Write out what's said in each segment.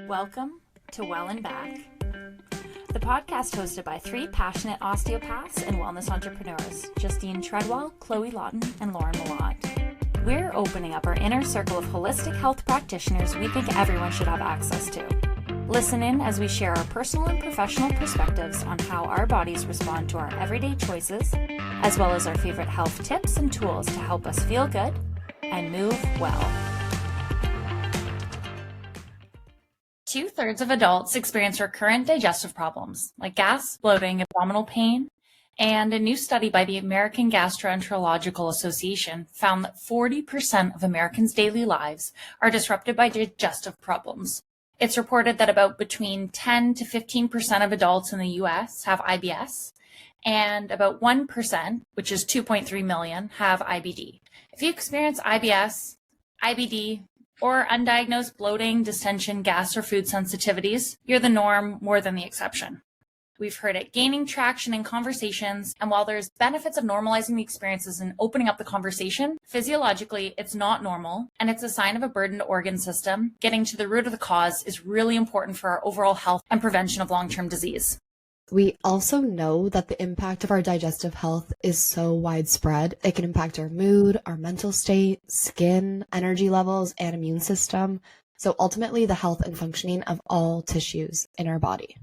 Welcome to Well and Back, the podcast hosted by three passionate osteopaths and wellness entrepreneurs, Justine Treadwell, Chloe Lawton, and Lauren Malott. We're opening up our inner circle of holistic health practitioners we think everyone should have access to. Listen in as we share our personal and professional perspectives on how our bodies respond to our everyday choices, as well as our favorite health tips and tools to help us feel good and move well. 2/3 of adults experience recurrent digestive problems like gas, bloating, abdominal pain, and a new study by the American Gastroenterological Association found that 40% of Americans' daily lives are disrupted by digestive problems. It's reported that about between 10 to 15% of adults in the US have IBS, and about 1%, which is 2.3 million, have IBD. If you experience IBS, IBD, or undiagnosed bloating, distension, gas, or food sensitivities, you're the norm more than the exception. We've heard it gaining traction in conversations, and while there's benefits of normalizing the experiences and opening up the conversation, physiologically, it's not normal, and it's a sign of a burdened organ system. Getting to the root of the cause is really important for our overall health and prevention of long-term disease. We also know that the impact of our digestive health is so widespread. It can impact our mood, our mental state, skin, energy levels, and immune system. So ultimately, the health and functioning of all tissues in our body.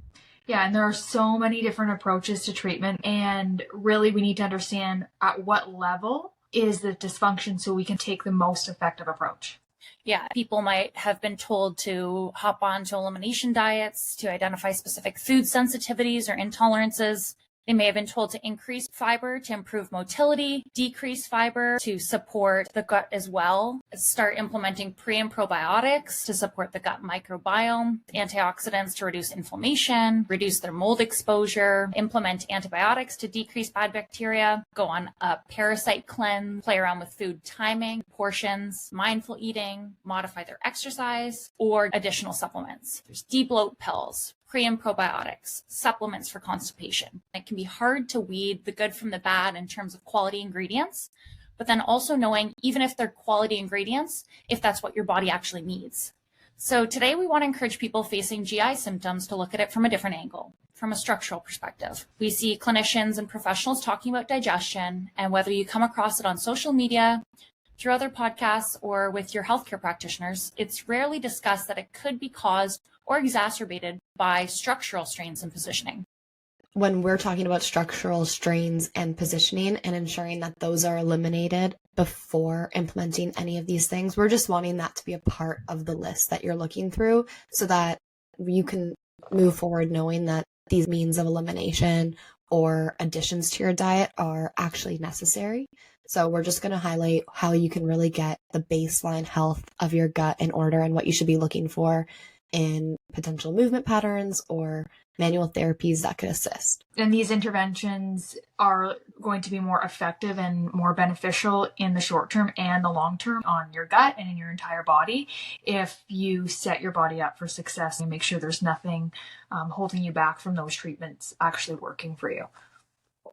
Yeah, and there are so many different approaches to treatment, and really we need to understand at what level is the dysfunction so we can take the most effective approach. Yeah, people might have been told to hop on to elimination diets to identify specific food sensitivities or intolerances. They may have been told to increase fiber to improve motility, decrease fiber to support the gut as well, start implementing pre and probiotics to support the gut microbiome, antioxidants to reduce inflammation, reduce their mold exposure, implement antibiotics to decrease bad bacteria, go on a parasite cleanse, play around with food timing, portions, mindful eating, modify their exercise, or additional supplements. There's debloat pills, pre and probiotics, supplements for constipation. It can be hard to weed the good from the bad in terms of quality ingredients, but then also knowing, even if they're quality ingredients, if that's what your body actually needs. So today we want to encourage people facing GI symptoms to look at it from a different angle, from a structural perspective. We see clinicians and professionals talking about digestion, and whether you come across it on social media, through other podcasts, or with your healthcare practitioners, it's rarely discussed that it could be caused or exacerbated by structural strains and positioning. When we're talking about structural strains and positioning and ensuring that those are eliminated before implementing any of these things, we're just wanting that to be a part of the list that you're looking through so that you can move forward knowing that these means of elimination or additions to your diet are actually necessary. So we're just going to highlight how you can really get the baseline health of your gut in order and what you should be looking for in potential movement patterns or manual therapies that could assist. And these interventions are going to be more effective and more beneficial in the short term and the long term on your gut and in your entire body if you set your body up for success and make sure there's nothing holding you back from those treatments actually working for you.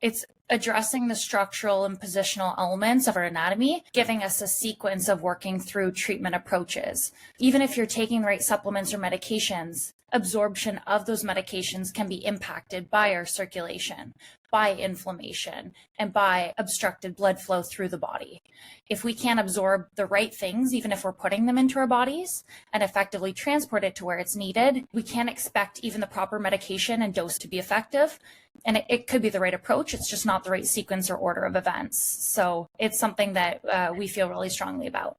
It's addressing the structural and positional elements of our anatomy, giving us a sequence of working through treatment approaches. Even if you're taking the right supplements or medications, absorption of those medications can be impacted by our circulation, by inflammation, and by obstructed blood flow through the body. If we can't absorb the right things, even if we're putting them into our bodies, and effectively transport it to where it's needed, we can't expect even the proper medication and dose to be effective. And it could be the right approach, it's just not the right sequence or order of events. So it's something that we feel really strongly about.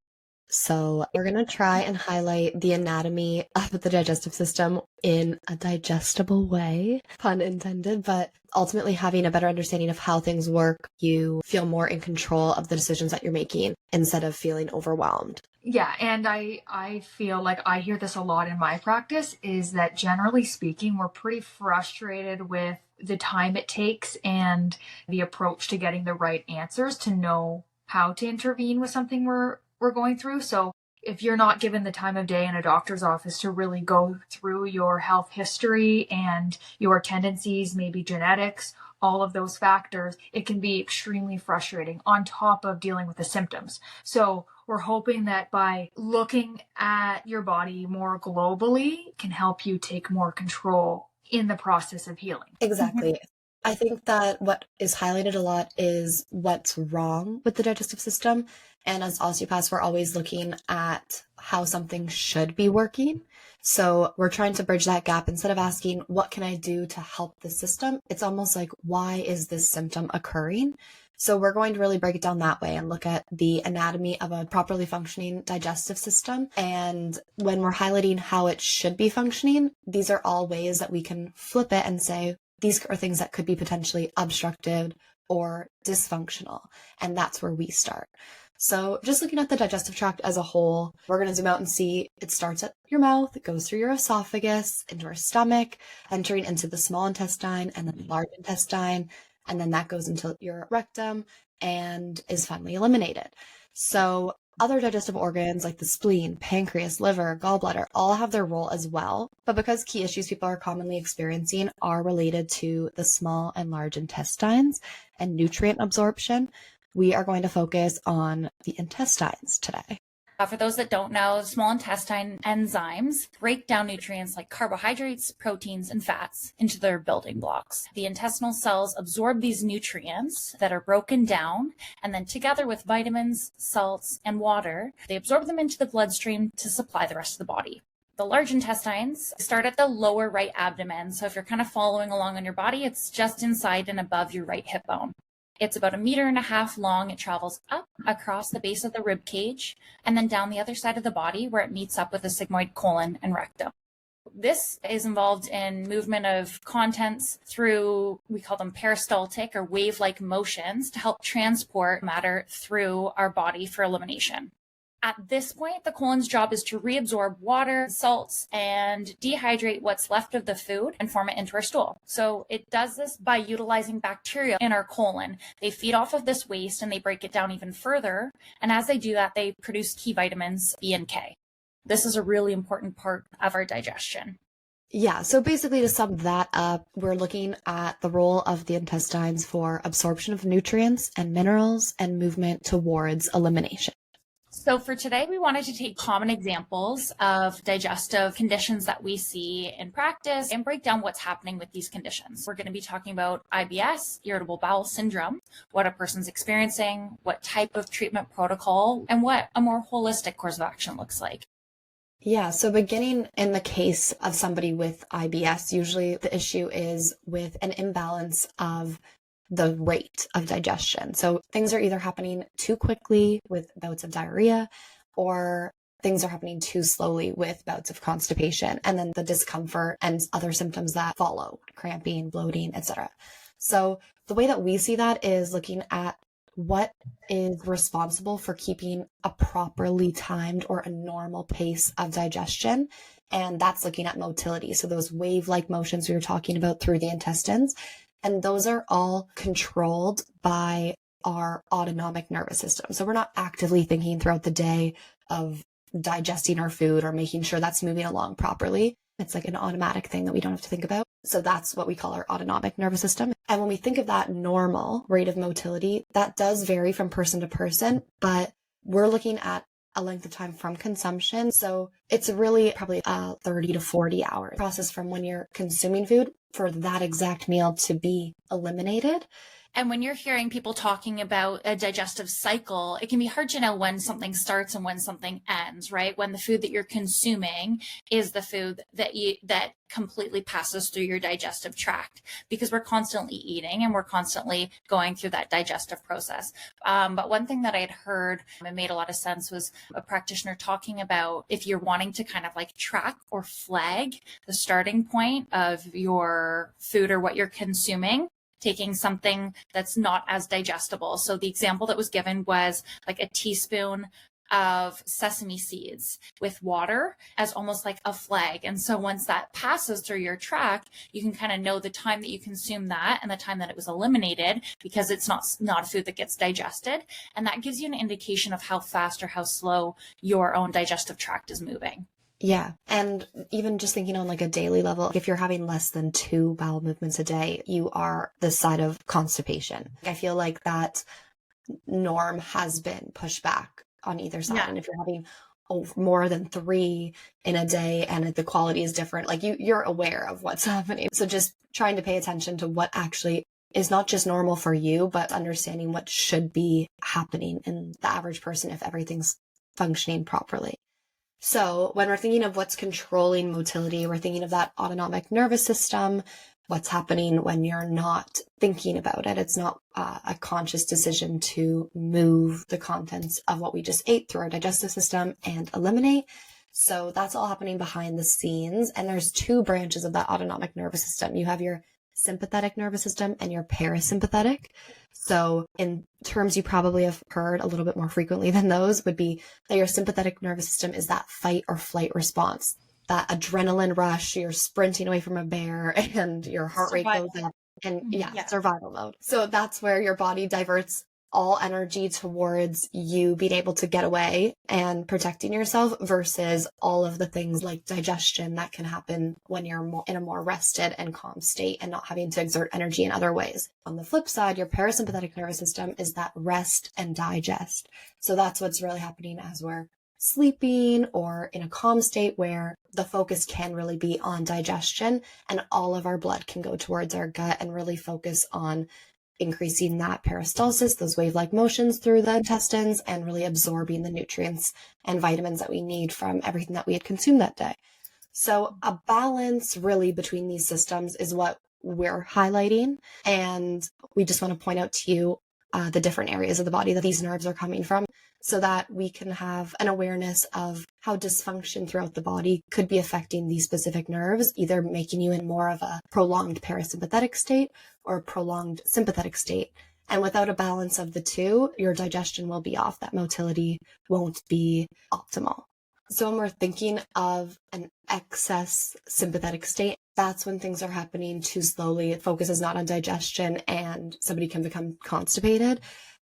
So we're going to try and highlight the anatomy of the digestive system in a digestible way, pun intended, but ultimately having a better understanding of how things work, you feel more in control of the decisions that you're making instead of feeling overwhelmed. Yeah, and I feel like I hear this a lot in my practice, is that generally speaking, we're pretty frustrated with the time it takes and the approach to getting the right answers to know how to intervene with something we're going through. So if you're not given the time of day in a doctor's office to really go through your health history and your tendencies, maybe genetics, all of those factors, it can be extremely frustrating on top of dealing with the symptoms. So we're hoping that by looking at your body more globally can help you take more control in the process of healing. Exactly. I think that what is highlighted a lot is what's wrong with the digestive system. And as osteopaths, we're always looking at how something should be working. So we're trying to bridge that gap. Instead of asking, what can I do to help the system? It's almost like, why is this symptom occurring? So we're going to really break it down that way and look at the anatomy of a properly functioning digestive system. And when we're highlighting how it should be functioning, these are all ways that we can flip it and say, these are things that could be potentially obstructed or dysfunctional. And that's where we start. So just looking at the digestive tract as a whole, we're going to zoom out and see it starts at your mouth, it goes through your esophagus, into our stomach, entering into the small intestine and then the large intestine. And then that goes into your rectum and is finally eliminated. So other digestive organs like the spleen, pancreas, liver, gallbladder all have their role as well. But because key issues people are commonly experiencing are related to the small and large intestines and nutrient absorption, we are going to focus on the intestines today. For those that don't know, small intestine enzymes break down nutrients like carbohydrates, proteins, and fats into their building blocks. The intestinal cells absorb these nutrients that are broken down, and then together with vitamins, salts, and water, they absorb them into the bloodstream to supply the rest of the body. The large intestines start at the lower right abdomen. So if you're kind of following along on your body, it's just inside and above your right hip bone. It's about 1.5 meters long. It travels up across the base of the rib cage and then down the other side of the body where it meets up with the sigmoid colon and rectum. This is involved in movement of contents through, we call them peristaltic or wave-like motions to help transport matter through our body for elimination. At this point, the colon's job is to reabsorb water, salts, and dehydrate what's left of the food and form it into our stool. So it does this by utilizing bacteria in our colon. They feed off of this waste and they break it down even further. And as they do that, they produce key vitamins B and K. This is a really important part of our digestion. Yeah, so basically to sum that up, we're looking at the role of the intestines for absorption of nutrients and minerals and movement towards elimination. So for today, we wanted to take common examples of digestive conditions that we see in practice and break down what's happening with these conditions. We're going to be talking about IBS, irritable bowel syndrome, what a person's experiencing, what type of treatment protocol, and what a more holistic course of action looks like. Yeah, so beginning in the case of somebody with IBS, usually the issue is with an imbalance of the rate of digestion. So things are either happening too quickly with bouts of diarrhea, or things are happening too slowly with bouts of constipation, and then the discomfort and other symptoms that follow, cramping, bloating, etc. So the way that we see that is looking at what is responsible for keeping a properly timed or a normal pace of digestion. And that's looking at motility. So those wave-like motions we were talking about through the intestines. And those are all controlled by our autonomic nervous system. So we're not actively thinking throughout the day of digesting our food or making sure that's moving along properly. It's like an automatic thing that we don't have to think about. So that's what we call our autonomic nervous system. And when we think of that normal rate of motility, that does vary from person to person, but we're looking at a length of time from consumption. So it's really probably a 30 to 40 hour process from when you're consuming food for that exact meal to be eliminated. And when you're hearing people talking about a digestive cycle, it can be hard to know when something starts and when something ends, right? When the food that you're consuming is the food that completely passes through your digestive tract, because we're constantly eating and we're constantly going through that digestive process. But one thing that I had heard and made a lot of sense was a practitioner talking about if you're wanting to kind of like track or flag the starting point of your food or what you're consuming, taking something that's not as digestible. So the example that was given was like a teaspoon of sesame seeds with water as almost like a flag. And so once that passes through your tract, you can kind of know the time that you consume that and the time that it was eliminated, because it's not a food that gets digested. And that gives you an indication of how fast or how slow your own digestive tract is moving. Yeah. And even just thinking on like a daily level, if you're having less than 2 bowel movements a day, you are the side of constipation. I feel like that norm has been pushed back on either side. Yeah. And if you're having more than 3 in a day and the quality is different, like you're aware of what's happening. So just trying to pay attention to what actually is not just normal for you, but understanding what should be happening in the average person if everything's functioning properly. So when we're thinking of what's controlling motility, we're thinking of that autonomic nervous system, what's happening when you're not thinking about it. It's not a conscious decision to move the contents of what we just ate through our digestive system and eliminate. So that's all happening behind the scenes. And there's 2 branches of that autonomic nervous system. You have your sympathetic nervous system and your parasympathetic. So in terms you probably have heard a little bit more frequently than those would be that your sympathetic nervous system is that fight or flight response, that adrenaline rush, you're sprinting away from a bear and your heart rate goes up and survival mode. So that's where your body diverts all energy towards you being able to get away and protecting yourself versus all of the things like digestion that can happen when you're in a more rested and calm state and not having to exert energy in other ways. On the flip side, your parasympathetic nervous system is that rest and digest. So that's what's really happening as we're sleeping or in a calm state where the focus can really be on digestion and all of our blood can go towards our gut and really focus on increasing that peristalsis, those wave-like motions through the intestines, and really absorbing the nutrients and vitamins that we need from everything that we had consumed that day. So a balance really between these systems is what we're highlighting. And we just want to point out to you the different areas of the body that these nerves are coming from so that we can have an awareness of how dysfunction throughout the body could be affecting these specific nerves, either making you in more of a prolonged parasympathetic state or a prolonged sympathetic state. And without a balance of the 2, your digestion will be off. That motility won't be optimal. So when we're thinking of an excess sympathetic state, that's when things are happening too slowly. Focus is not on digestion and somebody can become constipated.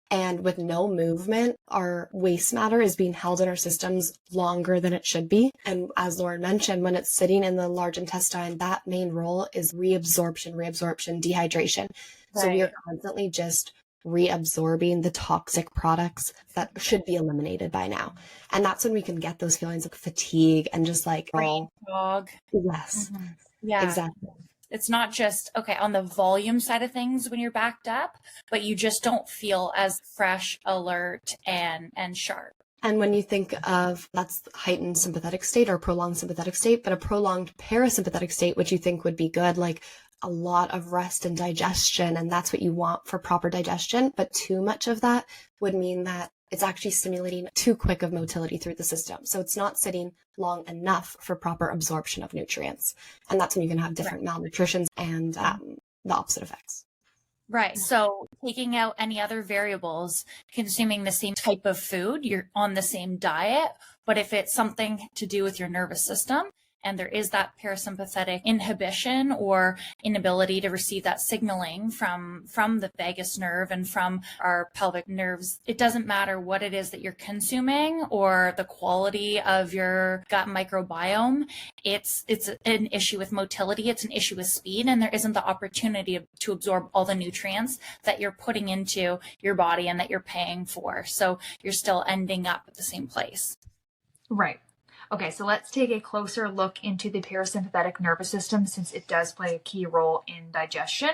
And with no movement, our waste matter is being held in our systems longer than it should be. And as Lauren mentioned, when it's sitting in the large intestine, that main role is reabsorption, dehydration. Right. So we are constantly just reabsorbing the toxic products that should be eliminated by now. And that's when we can get those feelings of fatigue and just like brain fog. Yes. Mm-hmm. Yeah. Exactly. It's not just, on the volume side of things when you're backed up, but you just don't feel as fresh, alert, and sharp. And when you think of that's heightened sympathetic state or prolonged sympathetic state, but a prolonged parasympathetic state, which you think would be good, like a lot of rest and digestion, and that's what you want for proper digestion. But too much of that would mean that it's actually stimulating too quick of motility through the system. So it's not sitting long enough for proper absorption of nutrients. And that's when you can have different malnutritions and the opposite effects. Right. So taking out any other variables, consuming the same type of food, you're on the same diet, but if it's something to do with your nervous system, and there is that parasympathetic inhibition or inability to receive that signaling from the vagus nerve and from our pelvic nerves. It doesn't matter what it is that you're consuming or the quality of your gut microbiome. It's an issue with motility. It's an issue with speed, and there isn't the opportunity to absorb all the nutrients that you're putting into your body and that you're paying for. So you're still ending up at the same place. Right. Okay, so let's take a closer look into the parasympathetic nervous system, since it does play a key role in digestion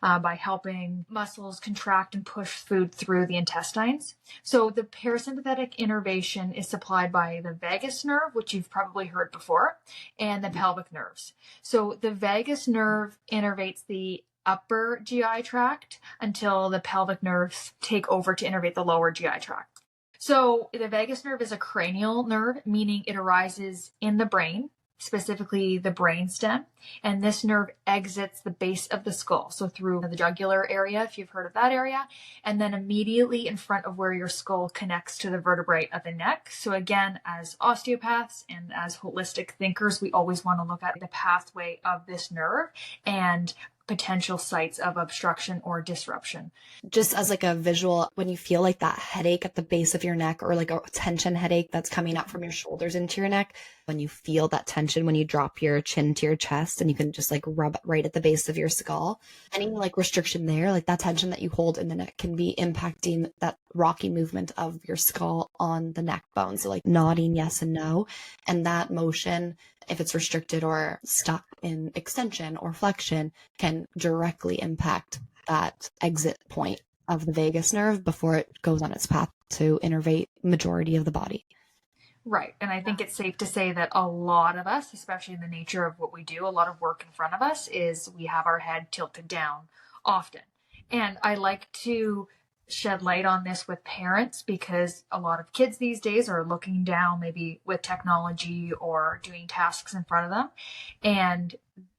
by helping muscles contract and push food through the intestines. So the parasympathetic innervation is supplied by the vagus nerve, which you've probably heard before, and the pelvic nerves. So the vagus nerve innervates the upper GI tract until the pelvic nerves take over to innervate the lower GI tract. So the vagus nerve is a cranial nerve, meaning it arises in the brain, specifically the brainstem, and this nerve exits the base of the skull, so through the jugular area, if you've heard of that area, and then immediately in front of where your skull connects to the vertebrae of the neck. So again, as osteopaths and as holistic thinkers, we always want to look at the pathway of this nerve and potential sites of obstruction or disruption. Just as like a visual, when you feel like that headache at the base of your neck or like a tension headache that's coming up from your shoulders into your neck, when you feel that tension, when you drop your chin to your chest and you can just like rub it right at the base of your skull, any like restriction there, like that tension that you hold in the neck can be impacting that rocky movement of your skull on the neck bone. So like nodding yes and no. And that motion, if it's restricted or stuck in extension or flexion, can directly impact that exit point of the vagus nerve before it goes on its path to innervate majority of the body. Right. And I think it's safe to say that a lot of us, especially in the nature of what we do, a lot of work in front of us is we have our head tilted down often. And I like to shed light on this with parents because a lot of kids these days are looking down maybe with technology or doing tasks in front of them, and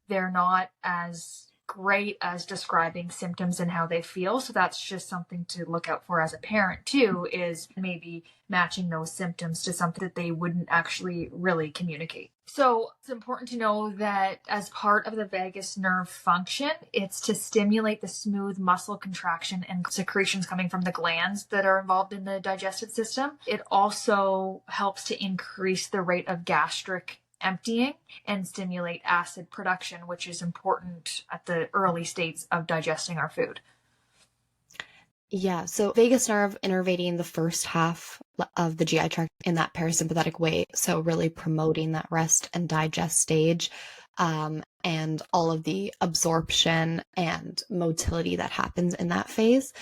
they're not as great as describing symptoms and how they feel. So that's just something to look out for as a parent too, is maybe matching those symptoms to something that they wouldn't actually really communicate. So it's important to know that as part of the vagus nerve function, it's to stimulate the smooth muscle contraction and secretions coming from the glands that are involved in the digestive system. It also helps to increase the rate of gastric emptying and stimulate acid production, which is important at the early states of digesting our food. Yeah, so vagus nerve innervating the first half of the GI tract in that parasympathetic way, so really promoting that rest and digest stage, and all of the absorption and motility that happens in that phase.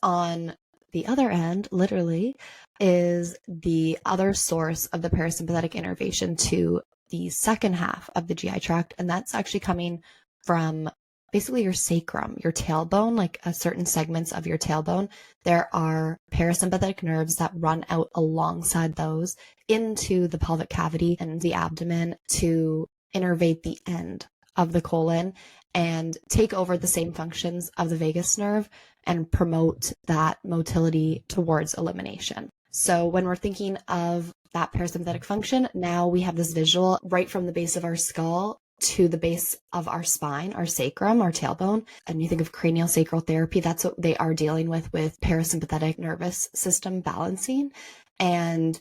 On the other end, literally, is the other source of the parasympathetic innervation to the second half of the GI tract, and that's actually coming from basically your sacrum, your tailbone, like certain segments of your tailbone. There are parasympathetic nerves that run out alongside those into the pelvic cavity and the abdomen to innervate the end of the colon and take over the same functions of the vagus nerve and promote that motility towards elimination. So when we're thinking of that parasympathetic function, now we have this visual right from the base of our skull to the base of our spine, our sacrum, our tailbone. And you think of craniosacral therapy, that's what they are dealing with parasympathetic nervous system balancing. And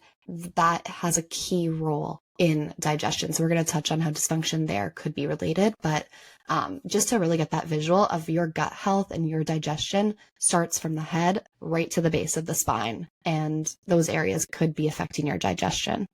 that has a key role in digestion. So we're going to touch on how dysfunction there could be related, but just to really get that visual of your gut health and your digestion starts from the head right to the base of the spine. And those areas could be affecting your digestion.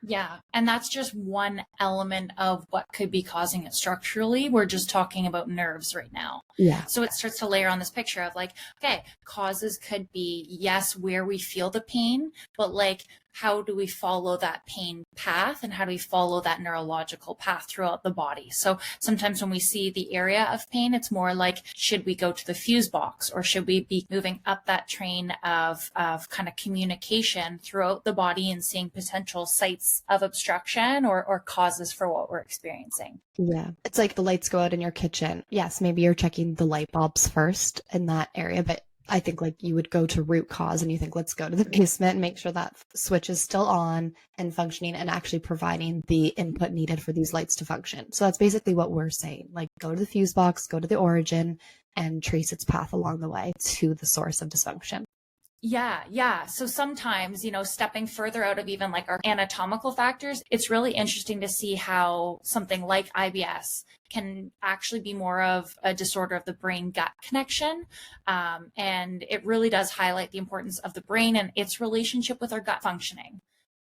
Yeah. And that's just one element of what could be causing it structurally. We're just talking about nerves right now. Yeah. So it starts to layer on this picture of like, okay, causes could be, yes, where we feel the pain, but like, how do we follow that pain path and how do we follow that neurological path throughout the body? So sometimes when we see the area of pain, it's more like, should we go to the fusebox or should we be moving up that train of kind of communication throughout the body and seeing potential sites of obstruction or causes for what we're experiencing? Yeah. It's like the lights go out in your kitchen. Yes, maybe you're checking the light bulbs first in that area, but I think like you would go to root cause and you think, let's go to the basement and make sure that switch is still on and functioning and actually providing the input needed for these lights to function. So that's basically what we're saying. Like go to the fuse box, go to the origin and trace its path along the way to the source of dysfunction. Yeah. So sometimes, stepping further out of even like our anatomical factors, it's really interesting to see how something like IBS can actually be more of a disorder of the brain-gut connection. And it really does highlight the importance of the brain and its relationship with our gut functioning.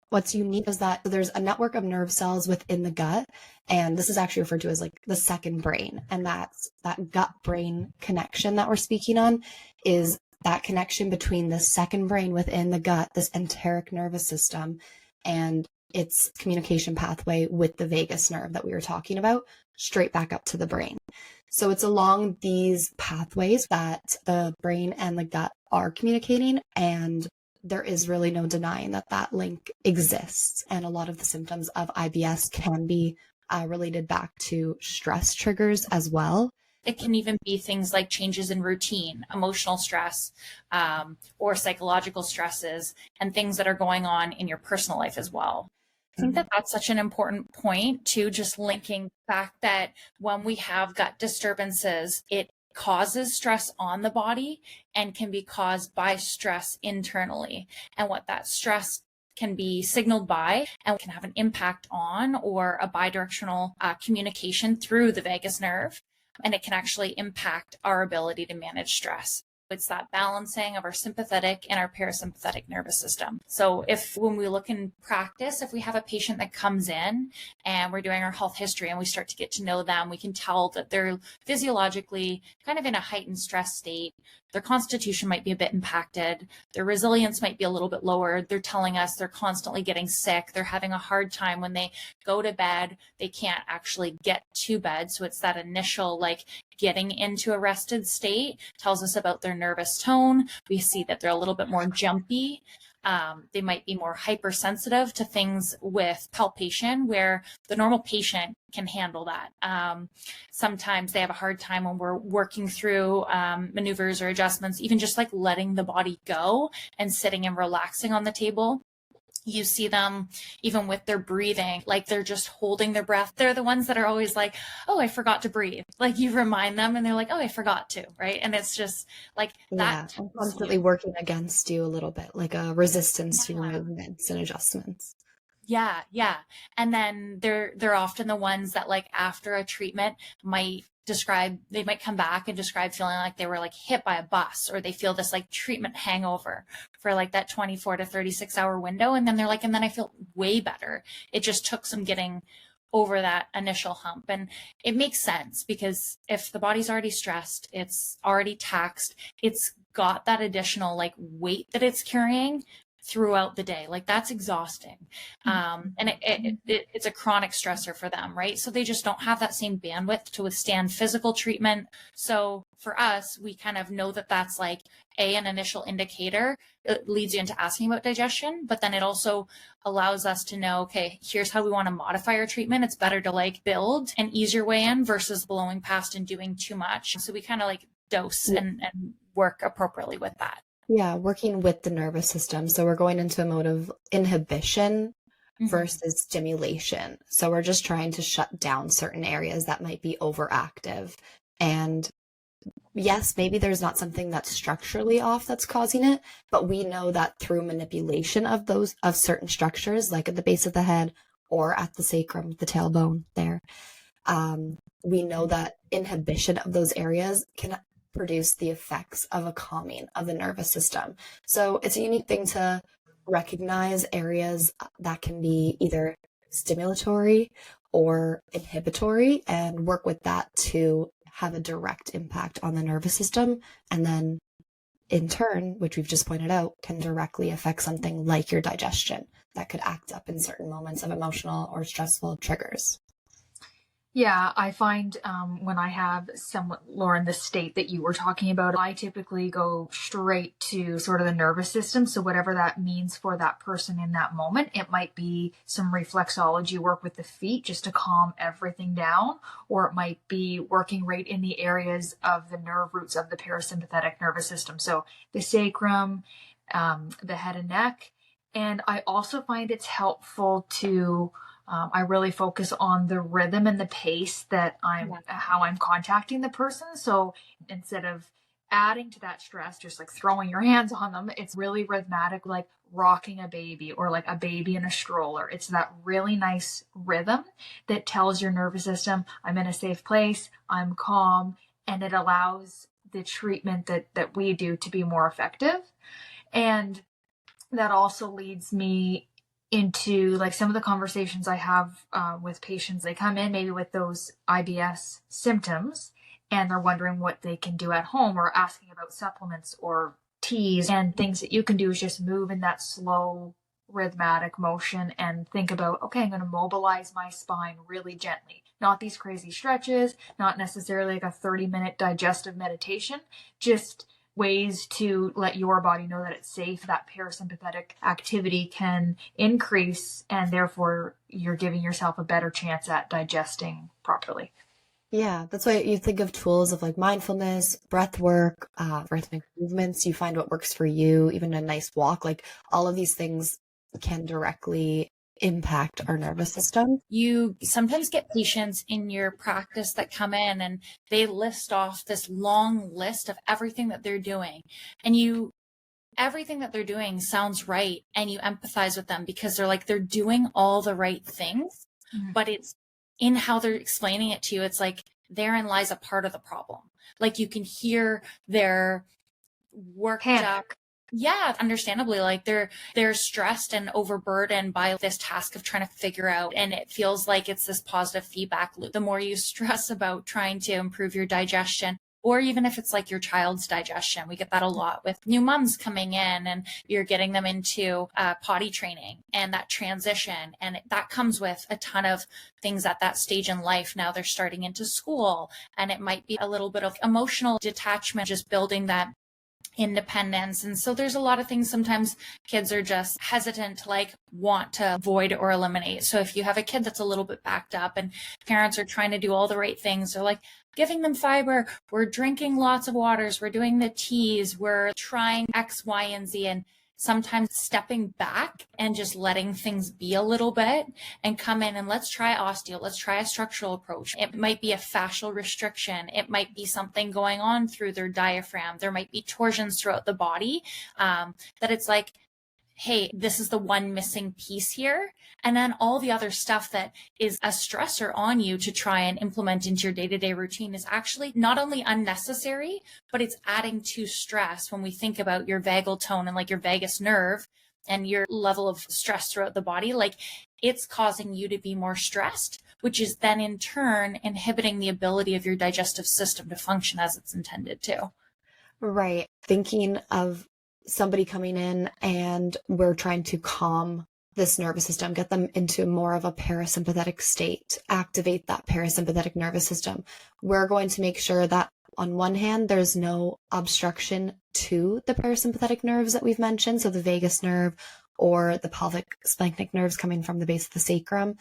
What's unique is that there's a network of nerve cells within the gut, and this is actually referred to as like the second brain. And that's that gut-brain connection that we're speaking on is that connection between the second brain within the gut, this enteric nervous system, and its communication pathway with the vagus nerve that we were talking about, straight back up to the brain. So it's along these pathways that the brain and the gut are communicating, and there is really no denying that that link exists. And a lot of the symptoms of IBS can be related back to stress triggers as well. It can even be things like changes in routine, emotional stress, or psychological stresses, and things that are going on in your personal life as well. I think that that's such an important point to just linking back that when we have gut disturbances, it causes stress on the body and can be caused by stress internally. And what that stress can be signaled by and can have an impact on or a bidirectional communication through the vagus nerve. And it can actually impact our ability to manage stress. It's that balancing of our sympathetic and our parasympathetic nervous system. So when we look in practice, if we have a patient that comes in and we're doing our health history and we start to get to know them, we can tell that they're physiologically kind of in a heightened stress state. Their constitution might be a bit impacted. Their resilience might be a little bit lower. They're telling us they're constantly getting sick. They're having a hard time when they go to bed. They can't actually get to bed. So it's that initial getting into a rested state tells us about their nervous tone. We see that they're a little bit more jumpy. They might be more hypersensitive to things with palpation, where the normal patient can handle that. Sometimes they have a hard time when we're working through maneuvers or adjustments, even just letting the body go and sitting and relaxing on the table. You see them even with their breathing, they're just holding their breath. They're the ones that are always oh, I forgot to breathe. You remind them and they're oh, I forgot to, right? And it's just that. Yeah, constantly working against you a little bit, like a resistance to your movements and adjustments. Yeah. And then they're often the ones that after a treatment they might come back and describe feeling like they were hit by a bus, or they feel this treatment hangover for that 24 to 36 hour window. And then they're and then I feel way better. It just took some getting over that initial hump. And it makes sense, because if the body's already stressed, it's already taxed, it's got that additional weight that it's carrying throughout the day. That's exhausting. And it's a chronic stressor for them, right? So they just don't have that same bandwidth to withstand physical treatment. So for us, we kind of know that that's an initial indicator. It leads you into asking about digestion, but then it also allows us to know, okay, here's how we want to modify our treatment. It's better to build and ease your way in versus blowing past and doing too much. So we kind of dose and work appropriately with that. Yeah, working with the nervous system. So we're going into a mode of inhibition versus stimulation. So we're just trying to shut down certain areas that might be overactive. And yes, maybe there's not something that's structurally off that's causing it, but we know that through manipulation of certain structures, like at the base of the head or at the sacrum, the tailbone there, we know that inhibition of those areas can produce the effects of a calming of the nervous system. So it's a unique thing to recognize areas that can be either stimulatory or inhibitory and work with that to have a direct impact on the nervous system. And then in turn, which we've just pointed out, can directly affect something like your digestion that could act up in certain moments of emotional or stressful triggers. Yeah, I find when I have somewhat, Lauren, the state that you were talking about, I typically go straight to sort of the nervous system. So whatever that means for that person in that moment, it might be some reflexology work with the feet just to calm everything down, or it might be working right in the areas of the nerve roots of the parasympathetic nervous system. So the sacrum, the head and neck. And I also find it's helpful to I really focus on the rhythm and the pace that how I'm contacting the person. So instead of adding to that stress, just throwing your hands on them, it's really rhythmic, like rocking a baby or a baby in a stroller. It's that really nice rhythm that tells your nervous system, I'm in a safe place, I'm calm, and it allows the treatment that we do to be more effective. And that also leads me into some of the conversations I have with patients. They come in maybe with those IBS symptoms and they're wondering what they can do at home, or asking about supplements or teas, and things that you can do is just move in that slow rhythmic motion and think about, okay, I'm going to mobilize my spine really gently. Not these crazy stretches, not necessarily a 30-minute digestive meditation, just ways to let your body know that it's safe, that parasympathetic activity can increase, and therefore you're giving yourself a better chance at digesting properly. Yeah, that's why you think of tools of mindfulness, breath work, rhythmic movements. You find what works for you, even a nice walk. All of these things can directly impact our nervous system. You sometimes get patients in your practice that come in and they list off this long list of everything that they're doing. And you everything that they're doing sounds right, and you empathize with them because they're doing all the right things, but it's in how they're explaining it to you. It's like therein lies a part of the problem. Like you can hear their worked up. Yeah, understandably, like they're stressed and overburdened by this task of trying to figure out, and it feels like it's this positive feedback loop. The more you stress about trying to improve your digestion, or even if it's like your child's digestion, we get that a lot with new moms coming in, and you're getting them into potty training and that transition, and that comes with a ton of things at that stage in life. Now they're starting into school, and it might be a little bit of emotional detachment, just building that independence. And so there's a lot of things sometimes kids are just hesitant to like want to avoid or eliminate. So if you have a kid that's a little bit backed up and parents are trying to do all the right things, they're like giving them fiber, we're drinking lots of waters, we're doing the teas, we're trying X, Y, and Z, and sometimes stepping back and just letting things be a little bit and come in and let's try osteo, let's try a structural approach. It might be a fascial restriction. It might be something going on through their diaphragm. There might be torsions throughout the body that it's like, hey, this is the one missing piece here. And then all the other stuff that is a stressor on you to try and implement into your day-to-day routine is actually not only unnecessary, but it's adding to stress when we think about your vagal tone and like your vagus nerve and your level of stress throughout the body. Like it's causing you to be more stressed, which is then in turn inhibiting the ability of your digestive system to function as it's intended to. Right. Thinking of somebody coming in and we're trying to calm this nervous system, get them into more of a parasympathetic state, activate that parasympathetic nervous system. We're going to make sure that on one hand, there's no obstruction to the parasympathetic nerves that we've mentioned, so the vagus nerve or the pelvic splanchnic nerves coming from the base of the sacrum.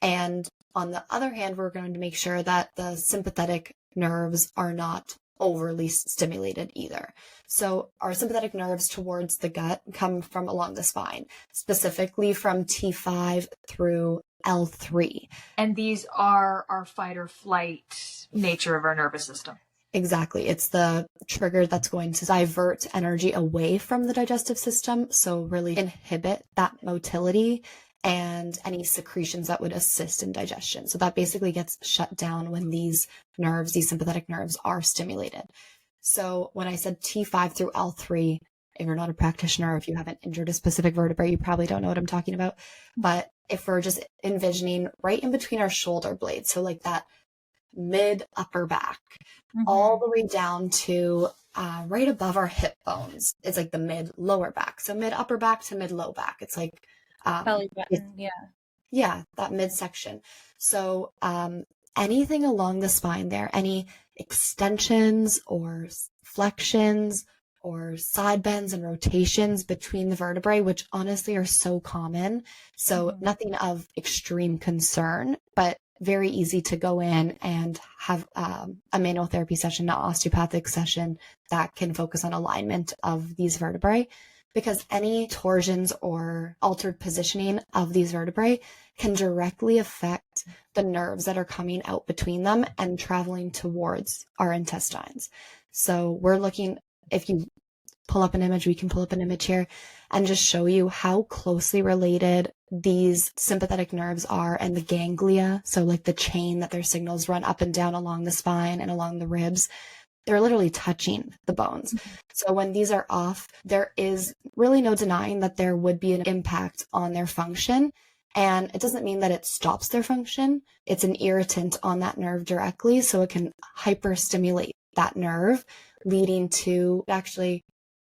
And on the other hand, we're going to make sure that the sympathetic nerves are not overly stimulated either. So our sympathetic nerves towards the gut come from along the spine, specifically from T5 through L3. And these are our fight or flight nature of our nervous system. Exactly. It's the trigger that's going to divert energy away from the digestive system. So really inhibit that motility and any secretions that would assist in digestion. So that basically gets shut down when these nerves, these sympathetic nerves, are stimulated. So when I said T5 through L3, if you're not a practitioner, if you haven't injured a specific vertebrae, you probably don't know what I'm talking about. But if we're just envisioning right in between our shoulder blades, so like that mid upper back, all the way down to right above our hip bones, it's like the mid lower back. So mid upper back to mid low back. It's like belly button, yeah, that midsection. So anything along the spine there, any extensions or flexions or side bends and rotations between the vertebrae, which honestly are so common. So nothing of extreme concern, but very easy to go in and have a manual therapy session, an osteopathic session that can focus on alignment of these vertebrae. Because any torsions or altered positioning of these vertebrae can directly affect the nerves that are coming out between them and traveling towards our intestines. So we're looking, if you pull up an image, we can pull up an image here and just show you how closely related these sympathetic nerves are and the ganglia. So like the chain that their signals run up and down along the spine and along the ribs. They're literally touching the bones. So when these are off, there is really no denying that there would be an impact on their function. And it doesn't mean that it stops their function. It's an irritant on that nerve directly. So it can hyperstimulate that nerve, leading to actually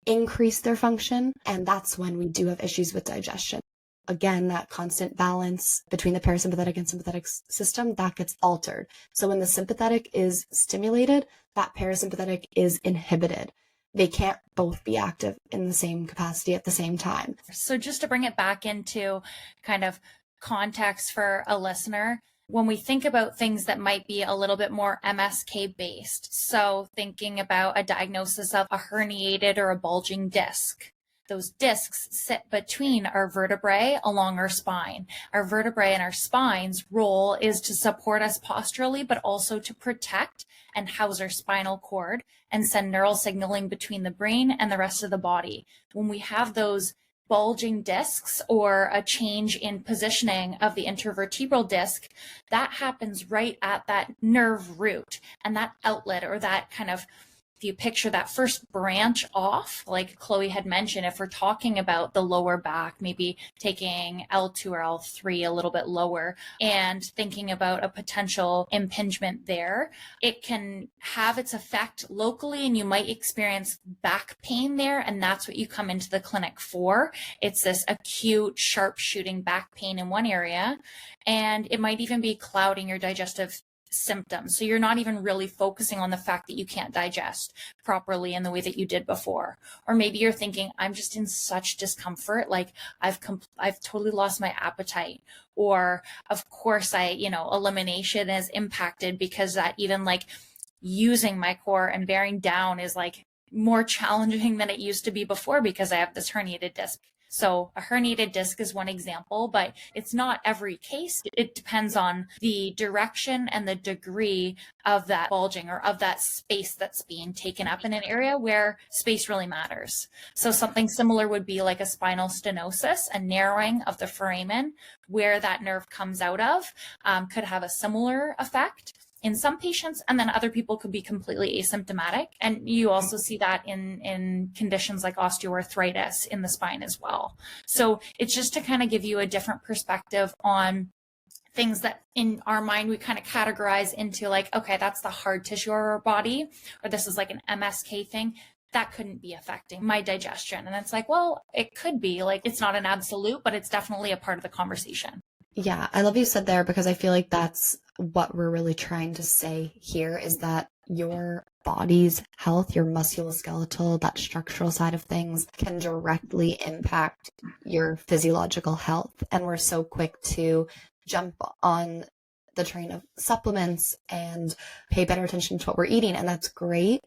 increase their function. And that's when we do have issues with digestion. Again, that constant balance between the parasympathetic and sympathetic system, that gets altered. So when the sympathetic is stimulated, that parasympathetic is inhibited. They can't both be active in the same capacity at the same time. So just to bring it back into kind of context for a listener, when we think about things that might be a little bit more MSK based, so thinking about a diagnosis of a herniated or a bulging disc, those discs sit between our vertebrae along our spine. Our vertebrae and our spine's role is to support us posturally, but also to protect and house our spinal cord and send neural signaling between the brain and the rest of the body. When we have those bulging discs or a change in positioning of the intervertebral disc, that happens right at that nerve root and that outlet, or that kind of, if you picture that first branch off, like Chloe had mentioned, if we're talking about the lower back, maybe taking L2 or L3 a little bit lower and thinking about a potential impingement there, it can have its effect locally and you might experience back pain there. And that's what you come into the clinic for. It's this acute, sharp shooting back pain in one area. And it might even be clouding your digestive symptoms. So you're not even really focusing on the fact that you can't digest properly in the way that you did before. Or maybe you're thinking, I'm just in such discomfort, like I've totally lost my appetite. Or of course elimination is impacted because that even like using my core and bearing down is like more challenging than it used to be before because I have this herniated disc. So a herniated disc is one example, but it's not every case. It depends on the direction and the degree of that bulging or of that space that's being taken up in an area where space really matters. So something similar would be like a spinal stenosis, a narrowing of the foramen where that nerve comes out of, could have a similar effect in some patients, and then other people could be completely asymptomatic. And you also see that in conditions like osteoarthritis in the spine as well. So it's just to kind of give you a different perspective on things that in our mind we kind of categorize into like, okay, that's the hard tissue of our body, or this is like an MSK thing. That couldn't be affecting my digestion. And it's like, well, it could be, like, it's not an absolute, but it's definitely a part of the conversation. Yeah, I love you said there, because I feel like that's what we're really trying to say here, is that your body's health, your musculoskeletal, that structural side of things can directly impact your physiological health. And we're so quick to jump on the train of supplements and pay better attention to what we're eating. And that's great,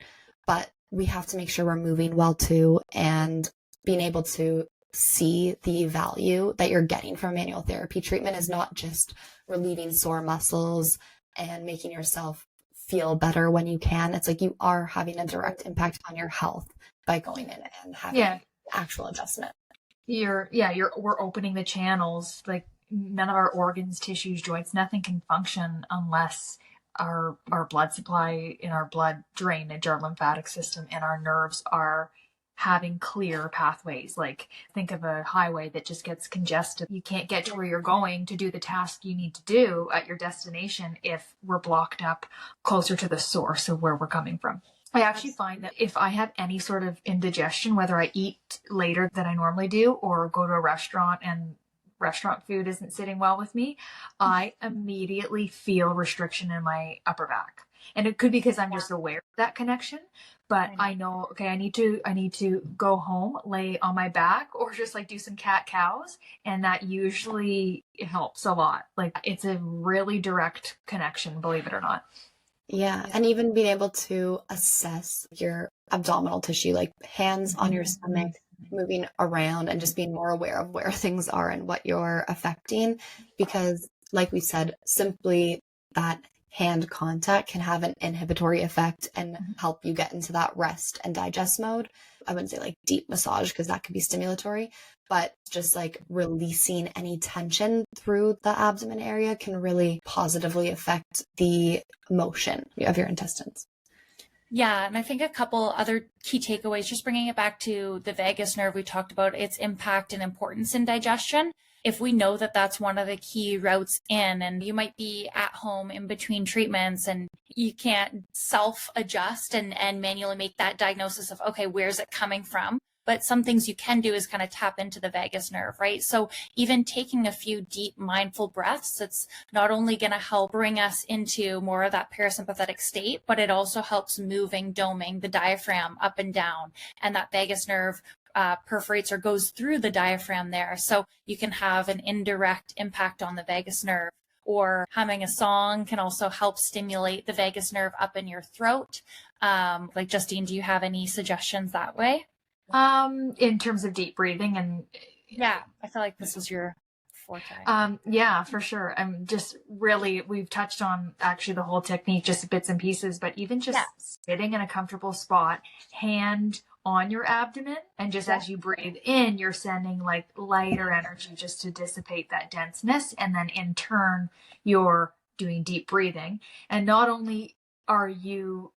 but we have to make sure we're moving well too, and being able to see the value that you're getting from manual therapy treatment is not just relieving sore muscles and making yourself feel better when you can. It's like you are having a direct impact on your health by going in and having actual adjustment. We're opening the channels. Like, none of our organs, tissues, joints, nothing can function unless our blood supply in our blood drainage, our lymphatic system, and our nerves are having clear pathways. Like, think of a highway that just gets congested. You can't get to where you're going to do the task you need to do at your destination if we're blocked up closer to the source of where we're coming from. I actually find that if I have any sort of indigestion, whether I eat later than I normally do or go to a restaurant and restaurant food isn't sitting well with me, I immediately feel restriction in my upper back. And it could be because I'm just aware of that connection, but I know, okay, I need to go home, lay on my back, or just like do some cat cows. And that usually helps a lot. Like, it's a really direct connection, believe it or not. Yeah. And even being able to assess your abdominal tissue, like hands on your stomach, moving around and just being more aware of where things are and what you're affecting. Because like we said, simply that hand contact can have an inhibitory effect and help you get into that rest and digest mode. I wouldn't say like deep massage, because that could be stimulatory, but just like releasing any tension through the abdomen area can really positively affect the motion of your intestines. Yeah, and I think a couple other key takeaways, just bringing it back to the vagus nerve, we talked about its impact and importance in digestion. If we know that that's one of the key routes in, and you might be at home in between treatments and you can't self-adjust and manually make that diagnosis of, okay, where's it coming from? But some things you can do is kind of tap into the vagus nerve, right? So even taking a few deep mindful breaths, it's not only going to help bring us into more of that parasympathetic state, but it also helps doming the diaphragm up and down. And that vagus nerve perforates or goes through the diaphragm there. So you can have an indirect impact on the vagus nerve. Or humming a song can also help stimulate the vagus nerve up in your throat. Like, Justine, do you have any suggestions that way? In terms of deep breathing and Yeah, I feel like this was your forte. Yeah, for sure. I'm just really, we've touched on actually the whole technique, just bits and pieces, but even just sitting in a comfortable spot, hand on your abdomen, and just as you breathe in, you're sending like lighter energy just to dissipate that denseness. And then in turn, you're doing deep breathing. And not only are you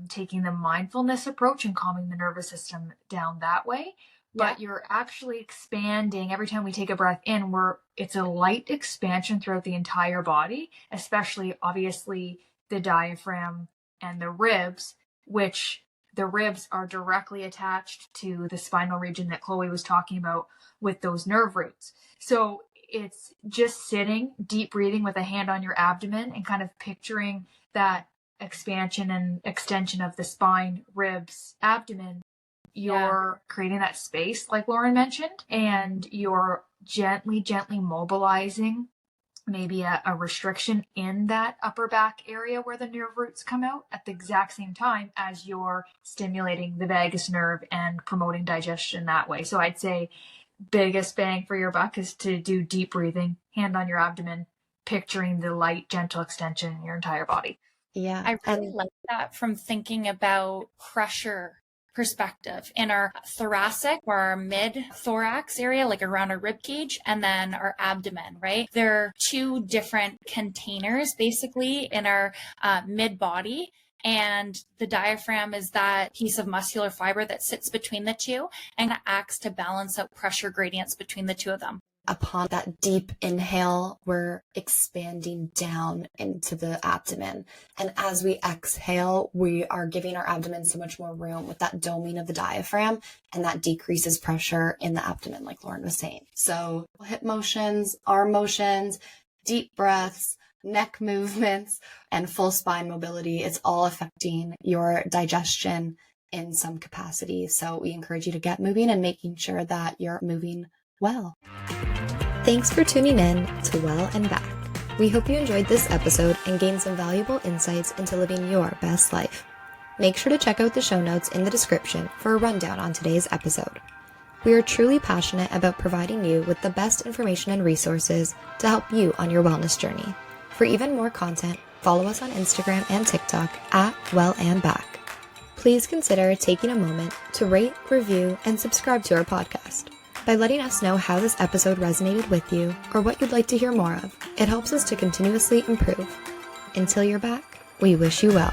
taking the mindfulness approach and calming the nervous system down that way, but you're actually expanding every time we take a breath in. It's a light expansion throughout the entire body, especially obviously the diaphragm and the ribs, which the ribs are directly attached to the spinal region that Chloe was talking about with those nerve roots. So it's just sitting, deep breathing with a hand on your abdomen and kind of picturing that expansion and extension of the spine, ribs, abdomen. You're creating that space, like Lauren mentioned, and you're gently mobilizing maybe a restriction in that upper back area where the nerve roots come out at the exact same time as you're stimulating the vagus nerve and promoting digestion that way. So I'd say biggest bang for your buck is to do deep breathing, hand on your abdomen, picturing the light, gentle extension in your entire body. Yeah. I really like that from thinking about pressure perspective in our thoracic or our mid thorax area, like around our rib cage, and then our abdomen, right? There are two different containers basically in our mid body. And the diaphragm is that piece of muscular fiber that sits between the two and acts to balance out pressure gradients between the two of them. Upon that deep inhale, we're expanding down into the abdomen. And as we exhale, we are giving our abdomen so much more room with that doming of the diaphragm, and that decreases pressure in the abdomen, like Lauren was saying. So hip motions, arm motions, deep breaths, neck movements, and full spine mobility, it's all affecting your digestion in some capacity. So we encourage you to get moving and making sure that you're moving well. Thanks for tuning in to Well and Back. We hope you enjoyed this episode and gained some valuable insights into living your best life. Make sure to check out the show notes in the description for a rundown on today's episode. We are truly passionate about providing you with the best information and resources to help you on your wellness journey. For even more content, follow us on Instagram and TikTok at Well and Back. Please consider taking a moment to rate, review, and subscribe to our podcast. By letting us know how this episode resonated with you or what you'd like to hear more of, it helps us to continuously improve. Until you're back, we wish you well.